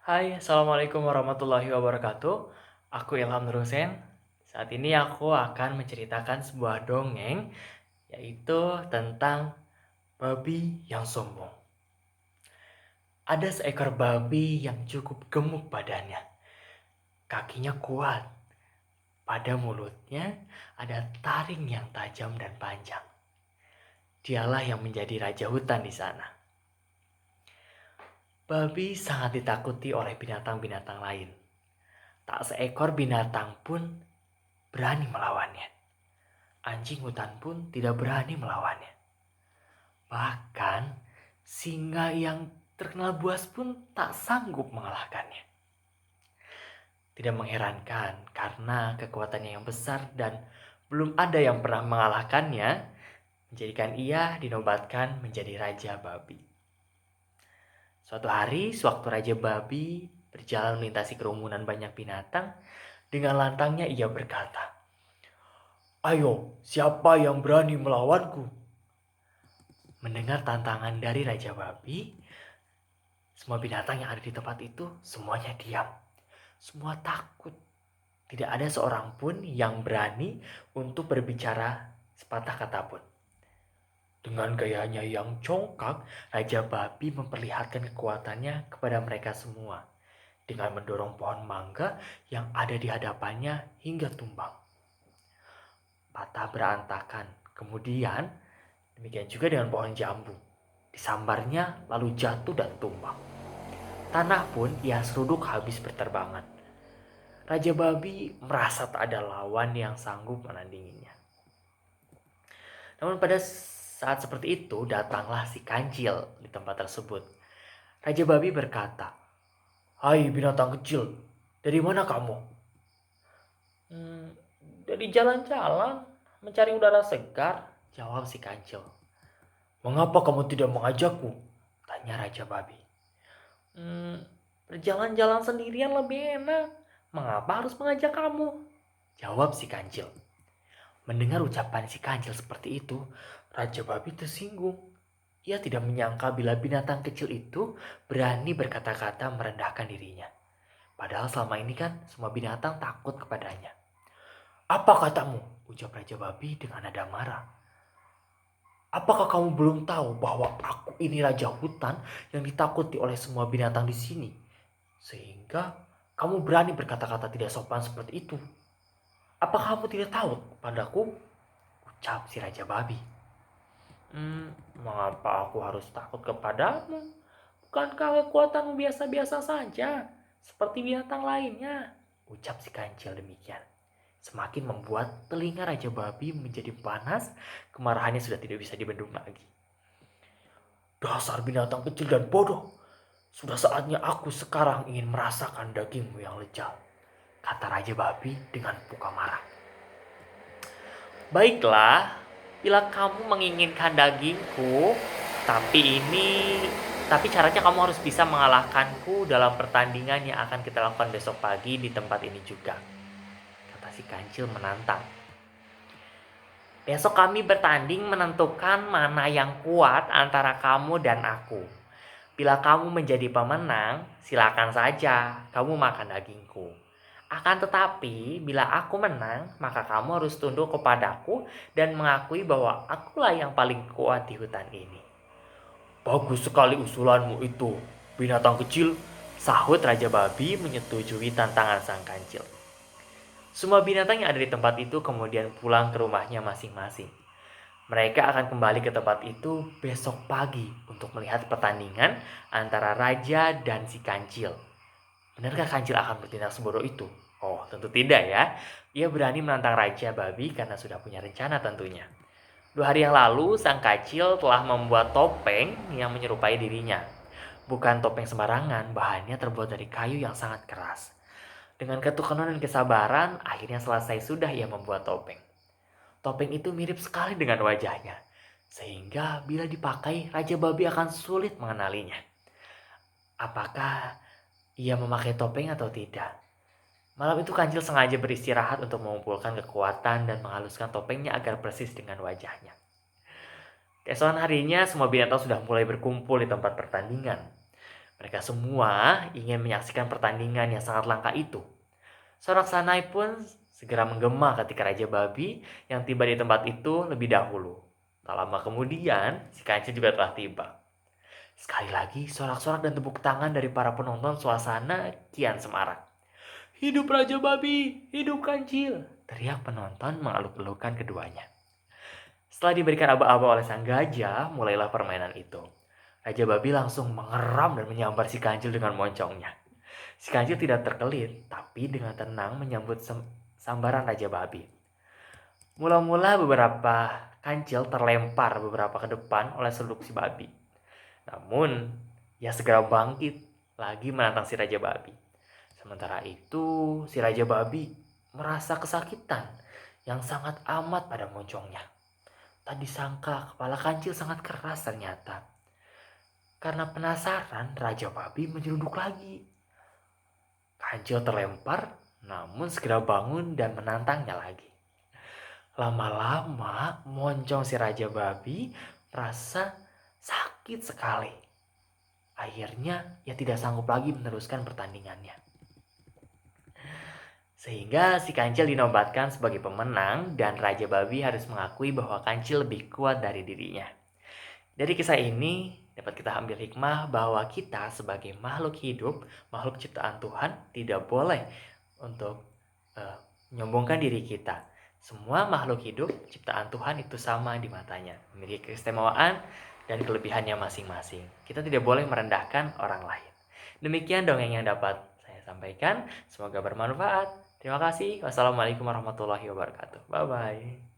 Hai, Assalamualaikum warahmatullahi wabarakatuh. Aku Ilham Nur Husain. Saat ini aku akan menceritakan sebuah dongeng, yaitu tentang babi yang sombong. Ada seekor babi yang cukup gemuk badannya. Kakinya kuat. Pada mulutnya ada taring yang tajam dan panjang. Dialah yang menjadi raja hutan di sana. Babi sangat ditakuti oleh binatang-binatang lain. Tak seekor binatang pun berani melawannya. Anjing hutan pun tidak berani melawannya. Bahkan singa yang terkenal buas pun tak sanggup mengalahkannya. Tidak mengherankan karena kekuatannya yang besar dan belum ada yang pernah mengalahkannya, menjadikan ia dinobatkan menjadi Raja Babi. Suatu hari, sewaktu Raja Babi berjalan melintasi kerumunan banyak binatang, dengan lantangnya ia berkata, "Ayo, siapa yang berani melawanku?" Mendengar tantangan dari Raja Babi, semua binatang yang ada di tempat itu semuanya diam. Semua takut. Tidak ada seorang pun yang berani untuk berbicara sepatah kata pun. Dengan gayanya yang congkak, Raja Babi memperlihatkan kekuatannya kepada mereka semua. Dengan mendorong pohon mangga yang ada di hadapannya hingga tumbang. Patah berantakan. Kemudian, demikian juga dengan pohon jambu. Disambarnya lalu jatuh dan tumbang. Tanah pun ia seruduk habis berterbangan. Raja Babi merasa tak ada lawan yang sanggup menandinginya. Namun pada saat seperti itu datanglah si kancil di tempat tersebut. Raja Babi berkata, "Hai binatang kecil, dari mana kamu?" "Hmm, dari jalan-jalan, mencari udara segar," jawab si kancil. "Mengapa kamu tidak mengajakku?" tanya Raja Babi. "Hmm, berjalan-jalan sendirian lebih enak. Mengapa harus mengajak kamu?" jawab si kancil. Mendengar ucapan si kancil seperti itu, Raja Babi tersinggung. Ia tidak menyangka bila binatang kecil itu berani berkata-kata merendahkan dirinya. Padahal selama ini kan semua binatang takut kepadanya. "Apa katamu?" ucap Raja Babi dengan nada marah. "Apakah kamu belum tahu bahwa aku ini raja hutan yang ditakuti oleh semua binatang di sini? Sehingga kamu berani berkata-kata tidak sopan seperti itu. Apakah kamu tidak tahu padaku?" ucap si Raja Babi. Mengapa aku harus takut kepadamu? Bukankah kekuatanmu biasa-biasa saja, seperti binatang lainnya?" ucap si kancil demikian. Semakin membuat telinga Raja Babi menjadi panas, kemarahannya sudah tidak bisa dibendung lagi. "Dasar binatang kecil dan bodoh, sudah saatnya aku sekarang ingin merasakan dagingmu yang lezat," kata Raja Babi dengan puka marah. "Baiklah, bila kamu menginginkan dagingku, tapi caranya kamu harus bisa mengalahkanku dalam pertandingan yang akan kita lakukan besok pagi di tempat ini juga," kata si kancil menantang. "Besok kami bertanding menentukan mana yang kuat antara kamu dan aku. Bila kamu menjadi pemenang, silakan saja kamu makan dagingku. Akan tetapi, bila aku menang, maka kamu harus tunduk kepadaku dan mengakui bahwa akulah yang paling kuat di hutan ini." "Bagus sekali usulanmu itu, binatang kecil," sahut Raja Babi menyetujui tantangan sang kancil. Semua binatang yang ada di tempat itu kemudian pulang ke rumahnya masing-masing. Mereka akan kembali ke tempat itu besok pagi untuk melihat pertandingan antara raja dan si kancil. Benarkah kancil akan bertindak sebodoh itu? Oh, tentu tidak ya. Ia berani menantang Raja Babi karena sudah punya rencana tentunya. 2 hari yang lalu, sang kancil telah membuat topeng yang menyerupai dirinya. Bukan topeng sembarangan, bahannya terbuat dari kayu yang sangat keras. Dengan ketekunan dan kesabaran, akhirnya selesai sudah ia membuat topeng. Topeng itu mirip sekali dengan wajahnya, sehingga bila dipakai, Raja Babi akan sulit mengenalinya. Apakah ia memakai topeng atau tidak? Malam itu kancil sengaja beristirahat untuk mengumpulkan kekuatan dan menghaluskan topengnya agar persis dengan wajahnya. Keesokan harinya, semua binatang sudah mulai berkumpul di tempat pertandingan. Mereka semua ingin menyaksikan pertandingan yang sangat langka itu. Sorak Sanai pun segera menggema ketika Raja Babi yang tiba di tempat itu lebih dahulu. Tak lama kemudian, si kancil juga telah tiba. Sekali lagi, sorak-sorak dan tepuk tangan dari para penonton suasana kian semarak. Hidup Raja Babi, hidup kancil, teriak penonton mengeluk-elukan keduanya. Setelah diberikan aba-aba oleh sang gajah, mulailah permainan itu. Raja Babi langsung mengeram dan menyambar si kancil dengan moncongnya. Si kancil tidak terkelit, tapi dengan tenang menyambut sambaran Raja Babi. Mula-mula beberapa kancil terlempar beberapa ke depan oleh seluk si babi. Namun, ia segera bangkit lagi menantang si Raja Babi. Sementara itu, si Raja Babi merasa kesakitan yang sangat amat pada moncongnya. Tak disangka kepala kancil sangat keras ternyata. Karena penasaran, Raja Babi menyeruduk lagi. Kancil terlempar, namun segera bangun dan menantangnya lagi. Lama-lama, moncong si Raja Babi merasa sakit sekali. Akhirnya, ia tidak sanggup lagi meneruskan pertandingannya. Sehingga si Kancil dinobatkan sebagai pemenang dan Raja Babi harus mengakui bahwa Kancil lebih kuat dari dirinya. Dari kisah ini dapat kita ambil hikmah bahwa kita sebagai makhluk hidup, makhluk ciptaan Tuhan tidak boleh untuk menyombongkan diri kita. Semua makhluk hidup ciptaan Tuhan itu sama di matanya, memiliki keistimewaan dan kelebihannya masing-masing. Kita tidak boleh merendahkan orang lain. Demikian dongeng yang dapat saya sampaikan. Semoga bermanfaat. Terima kasih. Wassalamualaikum warahmatullahi wabarakatuh. Bye-bye.